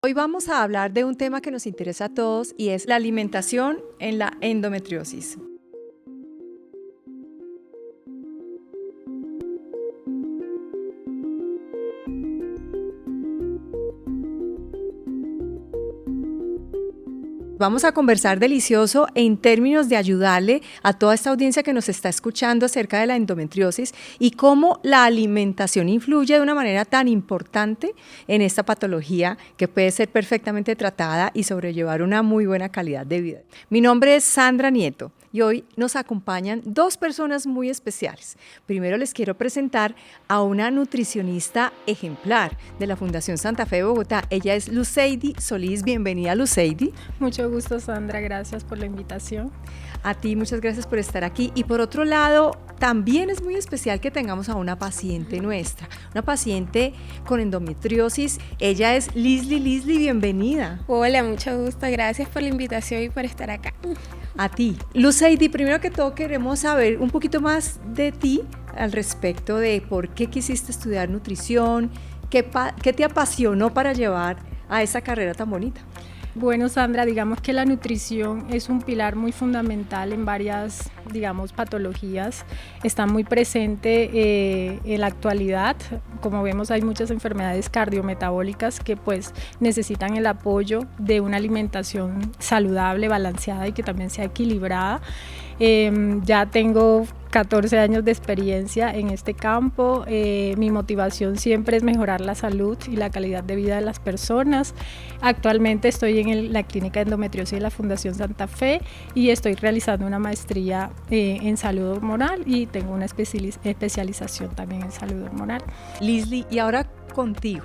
Hoy vamos a hablar de un tema que nos interesa a todos y es la alimentación en la endometriosis. Vamos a conversar delicioso en términos de ayudarle a toda esta audiencia que nos está escuchando acerca de la endometriosis y cómo la alimentación influye de una manera tan importante en esta patología que puede ser perfectamente tratada y sobrellevar una muy buena calidad de vida. Mi nombre es Sandra Nieto y hoy nos acompañan dos personas muy especiales. Primero les quiero presentar a una nutricionista ejemplar de la Fundación Santa Fe de Bogotá. Ella es Luceidy Solís. Bienvenida, Luceidy. Mucho gusto, Sandra, gracias por la invitación. A ti, muchas gracias por estar aquí. Y por otro lado, también es muy especial que tengamos a una paciente nuestra, una paciente con endometriosis. Ella es Lisly. Lisly, bienvenida. Hola, mucho gusto, gracias por la invitación y por estar acá. A ti. Luceidy, primero que todo queremos saber un poquito más de ti al respecto de por qué quisiste estudiar nutrición, qué te apasionó para llevar a esa carrera tan bonita. Bueno, Sandra, digamos que la nutrición es un pilar muy fundamental en varias, patologías. Está muy presente en la actualidad. Como vemos, hay muchas enfermedades cardiometabólicas que pues necesitan el apoyo de una alimentación saludable, balanceada y que también sea equilibrada. Ya tengo 14 años de experiencia en este campo. Mi motivación siempre es mejorar la salud y la calidad de vida de las personas. Actualmente estoy en la clínica de endometriosis de la Fundación Santa Fe y estoy realizando una maestría en salud hormonal y tengo una especialización también en salud hormonal. Lisly, y ahora contigo.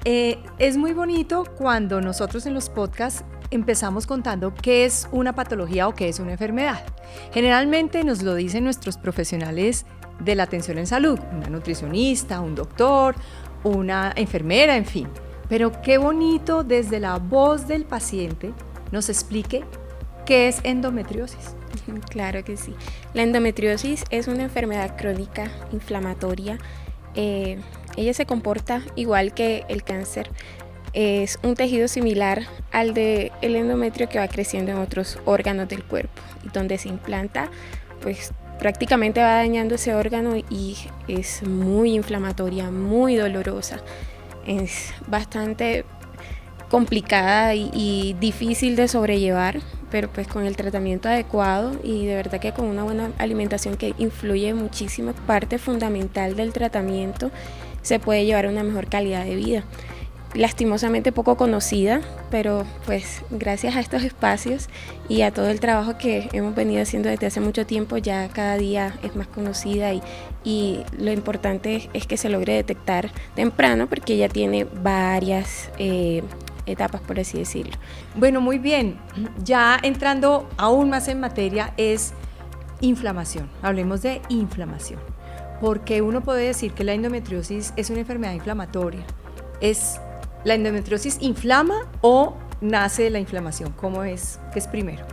Es muy bonito cuando nosotros en los podcasts empezamos contando qué es una patología o qué es una enfermedad. Generalmente nos lo dicen nuestros profesionales de la atención en salud, una nutricionista, un doctor, una enfermera, en fin. Pero qué bonito desde la voz del paciente nos explique qué es endometriosis. Claro que sí. La endometriosis es una enfermedad crónica inflamatoria. Ella se comporta igual que el cáncer. Es un tejido similar al del endometrio que va creciendo en otros órganos del cuerpo y donde se implanta, pues prácticamente va dañando ese órgano y es muy inflamatoria, muy dolorosa. Es bastante complicada y difícil de sobrellevar, pero pues con el tratamiento adecuado y de verdad que con una buena alimentación que influye muchísimo, parte fundamental del tratamiento, se puede llevar a una mejor calidad de vida. Lastimosamente poco conocida, pero pues gracias a estos espacios y a todo el trabajo que hemos venido haciendo desde hace mucho tiempo, ya cada día es más conocida y lo importante es que se logre detectar temprano porque ella tiene varias etapas, por así decirlo. Bueno, muy bien. Ya entrando aún más en materia es inflamación. Hablemos de inflamación. Porque uno puede decir que la endometriosis es una enfermedad inflamatoria. ¿La endometriosis inflama o nace de la inflamación? ¿Cómo es? ¿Qué es primero?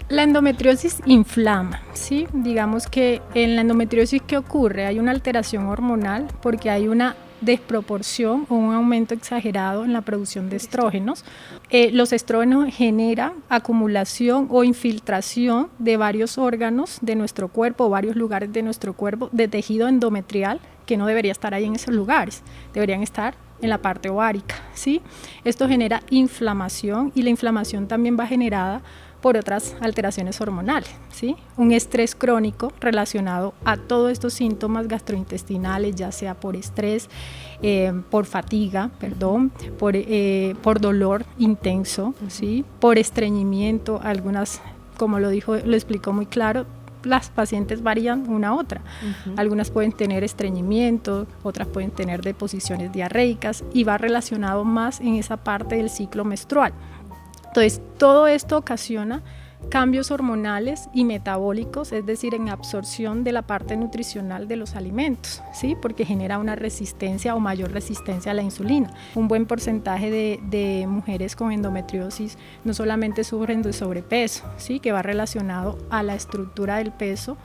La endometriosis inflama, ¿sí? Digamos que en la endometriosis, ¿qué ocurre? Hay una alteración hormonal porque hay una desproporción o un aumento exagerado en la producción de estrógenos. Los estrógenos generan acumulación o infiltración de varios órganos de nuestro cuerpo o varios lugares de nuestro cuerpo de tejido endometrial que no debería estar ahí en esos lugares, deberían estar en la parte ovárica, ¿sí? Esto genera inflamación y la inflamación también va generada por otras alteraciones hormonales, ¿sí? Un estrés crónico relacionado a todos estos síntomas gastrointestinales, ya sea por estrés, por fatiga, por dolor intenso, ¿sí? Por estreñimiento, algunas, como lo explicó muy claro, las pacientes varían una a otra. Algunas pueden tener estreñimiento, otras pueden tener deposiciones diarreicas y va relacionado más en esa parte del ciclo menstrual. Entonces, todo esto ocasiona cambios hormonales y metabólicos, es decir, en absorción de la parte nutricional de los alimentos, ¿sí? Porque genera una resistencia o mayor resistencia a la insulina. Un buen porcentaje de mujeres con endometriosis no solamente sufren de sobrepeso, ¿sí? Que va relacionado a la estructura del peso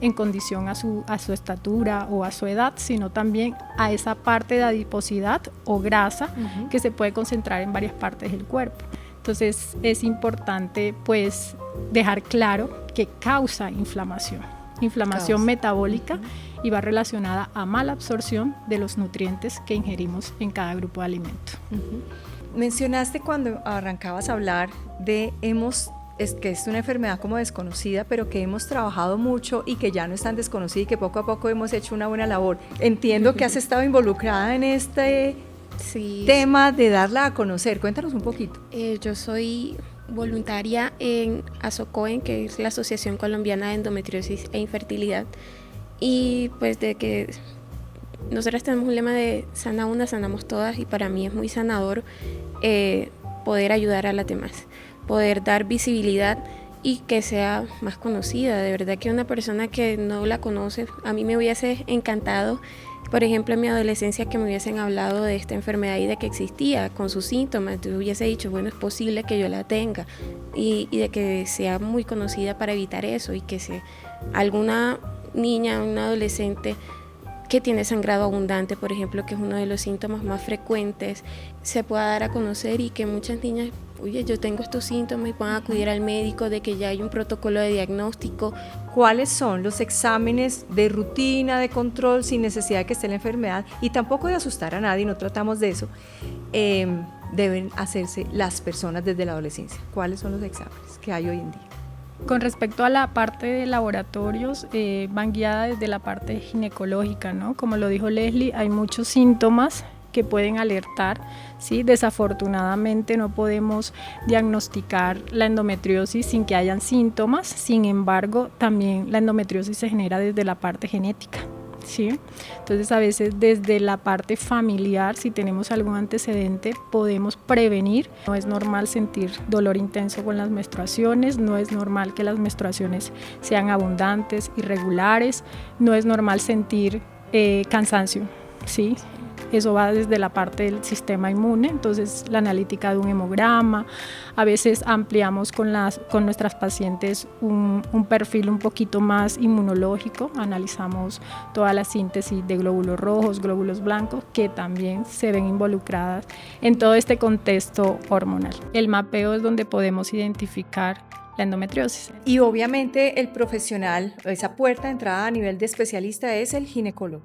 en condición a su estatura o a su edad, sino también a esa parte de adiposidad o grasa que se puede concentrar en varias partes del cuerpo. Entonces es importante pues dejar claro que causa inflamación metabólica y va relacionada a mala absorción de los nutrientes que ingerimos en cada grupo de alimentos. Mencionaste cuando arrancabas a hablar de que es una enfermedad como desconocida, pero que hemos trabajado mucho y que ya no es tan desconocida y que poco a poco hemos hecho una buena labor. Entiendo que has estado involucrada en este tema de darla a conocer. Cuéntanos un poquito. Yo soy voluntaria en ASOCOEN, que es la Asociación Colombiana de Endometriosis e Infertilidad, y pues de que nosotras tenemos un lema de sana una, sanamos todas, y para mí es muy sanador poder ayudar a las demás, poder dar visibilidad y que sea más conocida. De verdad que una persona que no la conoce, a mí me hubiese encantado, por ejemplo, en mi adolescencia, que me hubiesen hablado de esta enfermedad y de que existía con sus síntomas. Entonces hubiese dicho, bueno, es posible que yo la tenga, y de que sea muy conocida para evitar eso, y que si alguna niña, un adolescente que tiene sangrado abundante, por ejemplo, que es uno de los síntomas más frecuentes, se pueda dar a conocer, y que muchas niñas, oye, yo tengo estos síntomas, y puedan acudir al médico, de que ya hay un protocolo de diagnóstico. ¿Cuáles son los exámenes de rutina, de control, sin necesidad de que esté la enfermedad y tampoco de asustar a nadie, no tratamos de eso, deben hacerse las personas desde la adolescencia? ¿Cuáles son los exámenes que hay hoy en día? Con respecto a la parte de laboratorios, van guiadas desde la parte ginecológica, ¿no? Como lo dijo Leslie, hay muchos síntomas que pueden alertar, ¿sí? Desafortunadamente no podemos diagnosticar la endometriosis sin que hayan síntomas. Sin embargo, también la endometriosis se genera desde la parte genética, ¿sí? Entonces a veces desde la parte familiar, si tenemos algún antecedente, podemos prevenir. No es normal sentir dolor intenso con las menstruaciones, no es normal que las menstruaciones sean abundantes, irregulares, no es normal sentir cansancio, ¿sí? Eso va desde la parte del sistema inmune. Entonces la analítica de un hemograma, a veces ampliamos con nuestras pacientes un perfil un poquito más inmunológico, analizamos toda la síntesis de glóbulos rojos, glóbulos blancos, que también se ven involucradas en todo este contexto hormonal. El mapeo es donde podemos identificar la endometriosis. Y obviamente el profesional, esa puerta de entrada a nivel de especialista, es el ginecólogo.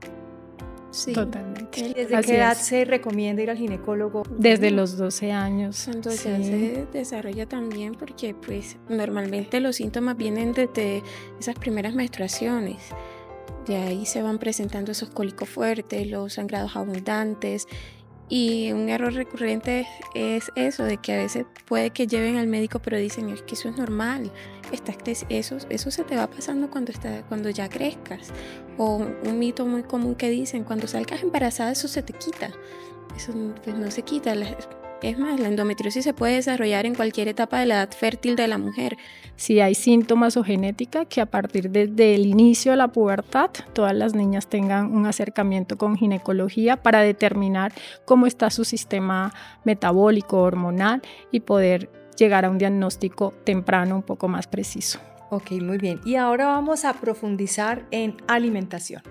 Sí, totalmente. ¿Desde qué edad se recomienda ir al ginecólogo? Desde los 12 años. Cuando ya se desarrolla también, porque pues normalmente los síntomas vienen desde esas primeras menstruaciones. De ahí se van presentando esos cólicos fuertes, los sangrados abundantes. Y un error recurrente es eso, de que a veces puede que lleven al médico, pero dicen, es que eso es normal, eso se te va pasando cuando ya crezcas. O un mito muy común que dicen, cuando salgas embarazada eso se te quita. Eso pues no se quita. Es más, la endometriosis se puede desarrollar en cualquier etapa de la edad fértil de la mujer. Si hay síntomas o genética, que a partir del inicio de la pubertad, todas las niñas tengan un acercamiento con ginecología para determinar cómo está su sistema metabólico, hormonal, y poder llegar a un diagnóstico temprano un poco más preciso. Ok, muy bien. Y ahora vamos a profundizar en alimentación.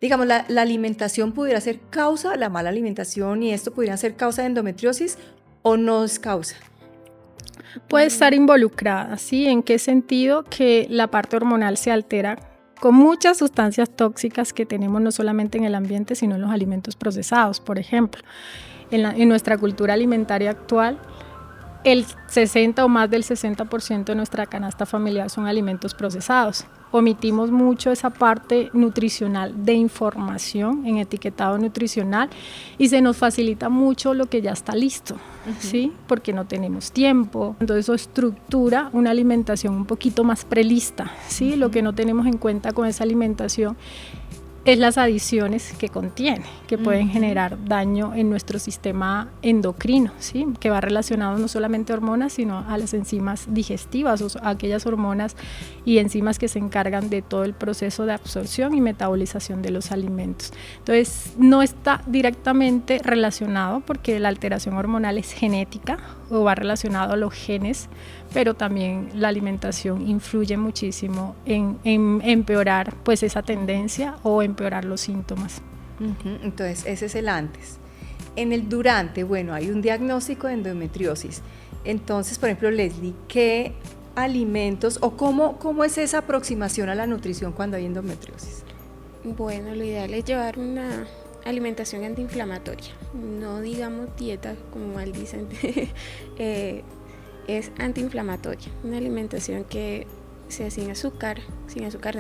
Digamos, la alimentación pudiera ser causa, la mala alimentación y esto pudiera ser causa de endometriosis, ¿o no es causa? Puede estar involucrada, ¿sí? ¿En qué sentido? Que la parte hormonal se altera con muchas sustancias tóxicas que tenemos no solamente en el ambiente, sino en los alimentos procesados. Por ejemplo, en nuestra cultura alimentaria actual, el 60 o más del 60% de nuestra canasta familiar son alimentos procesados. Omitimos mucho esa parte nutricional de información en etiquetado nutricional y se nos facilita mucho lo que ya está listo, ¿sí? Porque no tenemos tiempo. Entonces eso estructura una alimentación un poquito más prelista, ¿sí? Lo que no tenemos en cuenta con esa alimentación es las adiciones que contiene, que pueden generar daño en nuestro sistema endocrino, ¿sí? Que va relacionado no solamente a hormonas, sino a las enzimas digestivas, o a aquellas hormonas y enzimas que se encargan de todo el proceso de absorción y metabolización de los alimentos. Entonces, no está directamente relacionado porque la alteración hormonal es genética o va relacionado a los genes, pero también la alimentación influye muchísimo en empeorar pues esa tendencia o empeorar los síntomas. Entonces, ese es el antes. En el durante, bueno, hay un diagnóstico de endometriosis. Entonces, por ejemplo, Leslie, ¿qué alimentos o cómo es esa aproximación a la nutrición cuando hay endometriosis? Bueno, lo ideal es llevar una alimentación antiinflamatoria, no digamos dieta como mal dicen, es antiinflamatoria, una alimentación que sea sin azúcares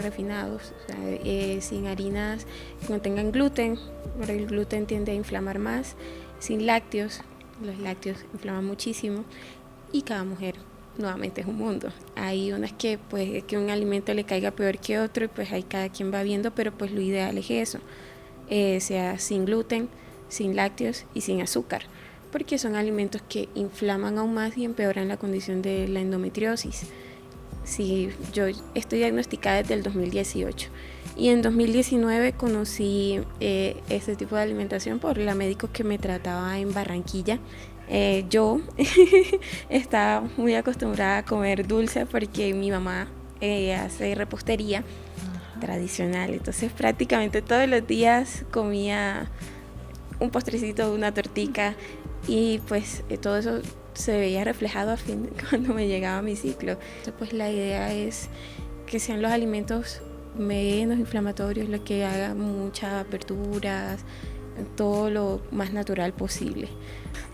refinados, o sea, sin harinas que contengan gluten, porque el gluten tiende a inflamar más, sin lácteos, los lácteos inflaman muchísimo, y cada mujer nuevamente es un mundo. Hay unas que pues que un alimento le caiga peor que otro y pues ahí cada quien va viendo, pero pues lo ideal es eso, sea sin gluten, sin lácteos y sin azúcar, porque son alimentos que inflaman aún más y empeoran la condición de la endometriosis. Sí, yo estoy diagnosticada desde el 2018 y en 2019 conocí este tipo de alimentación por la médico que me trataba en Barranquilla. Yo estaba muy acostumbrada a comer dulce porque mi mamá hace repostería tradicional, entonces prácticamente todos los días comía un postrecito, una tortica y pues todo eso se veía reflejado cuando me llegaba mi ciclo. Entonces, pues la idea es que sean los alimentos menos inflamatorios, los que hagan muchas verduras, todo lo más natural posible.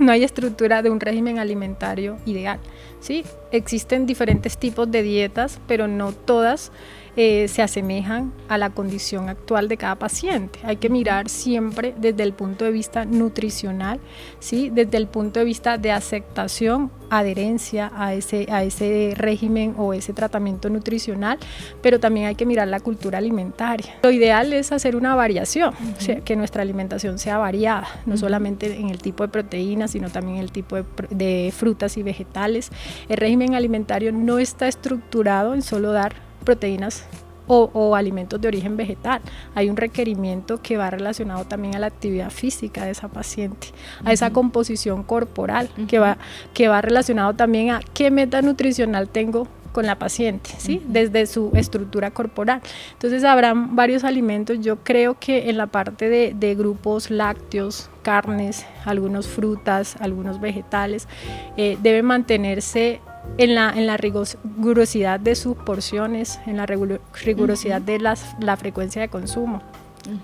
No hay estructura de un régimen alimentario ideal, ¿sí? Existen diferentes tipos de dietas, pero no todas se asemejan a la condición actual de cada paciente. Hay que mirar siempre desde el punto de vista nutricional, ¿sí? Desde el punto de vista de aceptación, adherencia a ese régimen o ese tratamiento nutricional, pero también hay que mirar la cultura alimentaria. Lo ideal es hacer una variación, o sea, que nuestra alimentación sea variada, no solamente en el tipo de proteínas, sino también en el tipo de frutas y vegetales. El régimen alimentario no está estructurado en solo dar proteínas o alimentos de origen vegetal. Hay un requerimiento que va relacionado también a la actividad física de esa paciente, a esa composición corporal, que va relacionado también a qué meta nutricional tengo con la paciente, ¿sí? Desde su estructura corporal. Entonces habrán varios alimentos. Yo creo que en la parte de grupos lácteos, carnes, algunas frutas, algunos vegetales, deben mantenerse en la rigurosidad de sus porciones, en la rigurosidad de la frecuencia de consumo,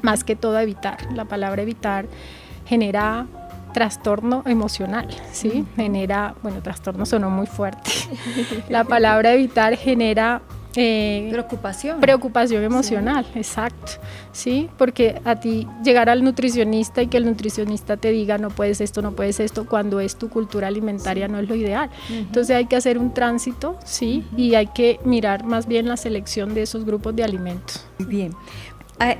más que todo evitar. La palabra evitar genera trastorno emocional, ¿sí? Genera, bueno, trastorno sonó muy fuerte. La palabra evitar genera preocupación emocional, sí. Exacto, sí, porque a ti llegar al nutricionista y que el nutricionista te diga no puedes esto, cuando es tu cultura alimentaria, sí, no es lo ideal. Entonces hay que hacer un tránsito, sí, y hay que mirar más bien la selección de esos grupos de alimentos. Bien.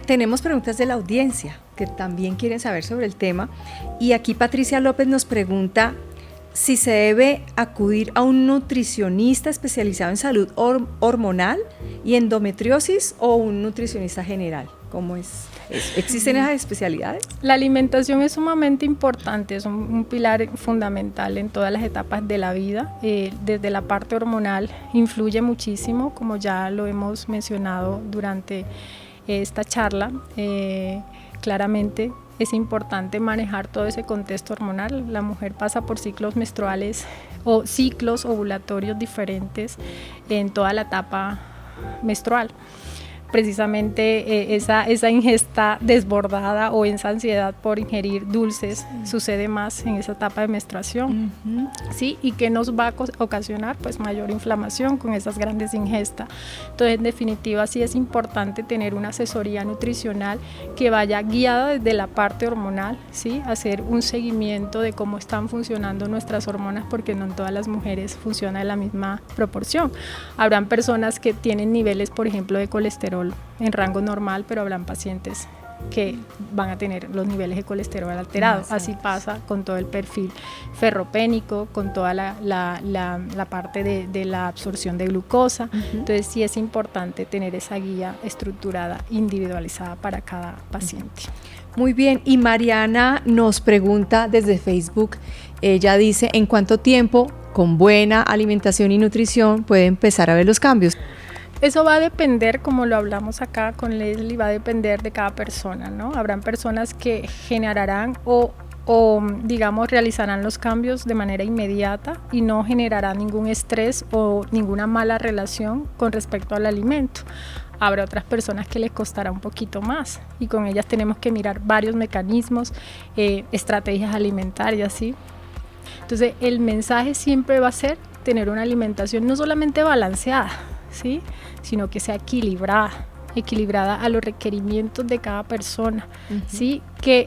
Tenemos preguntas de la audiencia que también quieren saber sobre el tema, y aquí Patricia López nos pregunta si se debe acudir a un nutricionista especializado en salud hormonal y endometriosis o un nutricionista general. ¿Cómo es? ¿Existen esas especialidades? La alimentación es sumamente importante, es un pilar fundamental en todas las etapas de la vida. Desde la parte hormonal influye muchísimo, como ya lo hemos mencionado durante esta charla. Claramente es importante manejar todo ese contexto hormonal. La mujer pasa por ciclos menstruales o ciclos ovulatorios diferentes en toda la etapa menstrual. Precisamente esa ingesta desbordada o esa ansiedad por ingerir dulces sucede más en esa etapa de menstruación, ¿sí? Y que nos va a ocasionar pues mayor inflamación con esas grandes ingestas. Entonces, en definitiva, sí es importante tener una asesoría nutricional que vaya guiada desde la parte hormonal, ¿sí? Hacer un seguimiento de cómo están funcionando nuestras hormonas, porque no en todas las mujeres funciona de la misma proporción. Habrán personas que tienen niveles, por ejemplo, de colesterol colesterol en rango normal, pero habrán pacientes que van a tener los niveles de colesterol alterados. Así pasa con todo el perfil ferropénico, con toda la parte de la absorción de glucosa. Entonces sí es importante tener esa guía estructurada, individualizada para cada paciente. Muy bien, y Mariana nos pregunta desde Facebook, ella dice, ¿en cuánto tiempo con buena alimentación y nutrición puede empezar a ver los cambios? Eso va a depender, como lo hablamos acá con Leslie, va a depender de cada persona, ¿no? Habrán personas que generarán o digamos realizarán los cambios de manera inmediata y no generarán ningún estrés o ninguna mala relación con respecto al alimento. Habrá otras personas que les costará un poquito más y con ellas tenemos que mirar varios mecanismos, estrategias alimentarias, ¿sí? Entonces el mensaje siempre va a ser tener una alimentación no solamente balanceada, ¿sí?, sino que sea equilibrada a los requerimientos de cada persona, ¿sí?, que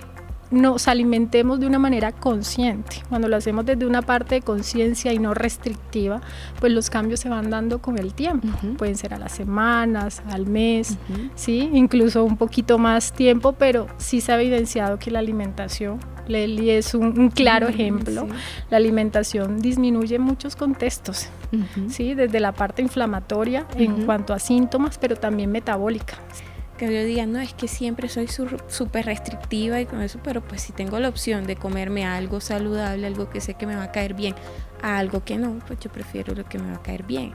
nos alimentemos de una manera consciente. Cuando lo hacemos desde una parte de conciencia y no restrictiva, pues los cambios se van dando con el tiempo. Pueden ser a las semanas, al mes, ¿sí?, incluso un poquito más tiempo, pero sí se ha evidenciado que la alimentación, Leslie es un claro ejemplo, sí. La alimentación disminuye en muchos contextos, ¿sí?, desde la parte inflamatoria en cuanto a síntomas, pero también metabólica. Que yo diga, no, es que siempre soy súper restrictiva y con eso, pero pues si tengo la opción de comerme algo saludable, algo que sé que me va a caer bien, a algo que no, pues yo prefiero lo que me va a caer bien.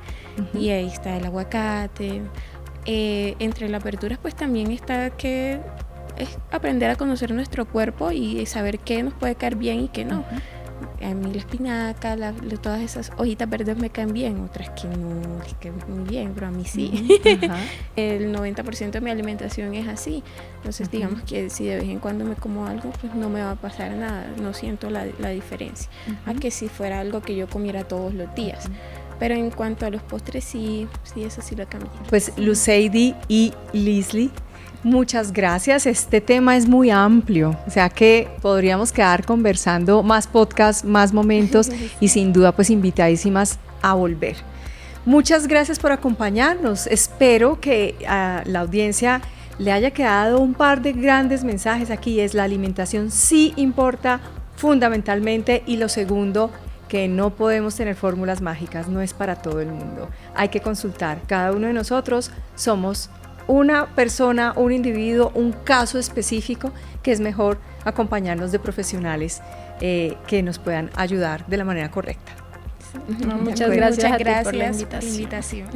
Y ahí está el aguacate. Entre las verduras pues también está que es aprender a conocer nuestro cuerpo y saber qué nos puede caer bien y qué no. A mí la espinaca, todas esas hojitas verdes me caen bien, otras que no les caen muy bien, pero a mí sí. El 90% de mi alimentación es así. Entonces digamos que si de vez en cuando me como algo, pues no me va a pasar nada, no siento la diferencia. A que si fuera algo que yo comiera todos los días. Pero en cuanto a los postres, sí, eso sí lo cambié. Pues Luceidi y Leslie, muchas gracias. Este tema es muy amplio, o sea que podríamos quedar conversando más podcasts, más momentos y sin duda pues invitadísimas a volver. Muchas gracias por acompañarnos. Espero que a la audiencia le haya quedado un par de grandes mensajes aquí. Es la alimentación sí importa fundamentalmente y lo segundo, que no podemos tener fórmulas mágicas, no es para todo el mundo. Hay que consultar. Cada uno de nosotros somos una persona, un individuo, un caso específico que es mejor acompañarnos de profesionales que nos puedan ayudar de la manera correcta. No, muchas gracias por la invitación.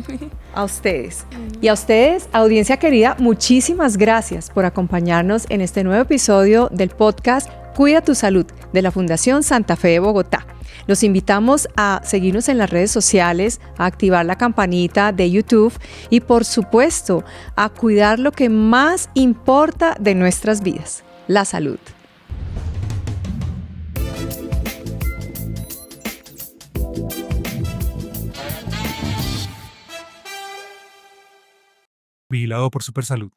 A ustedes. Y a ustedes, audiencia querida, muchísimas gracias por acompañarnos en este nuevo episodio del podcast Cuida tu Salud de la Fundación Santa Fe de Bogotá. Los invitamos a seguirnos en las redes sociales, a activar la campanita de YouTube y, por supuesto, a cuidar lo que más importa de nuestras vidas, la salud. Vigilado por Supersalud.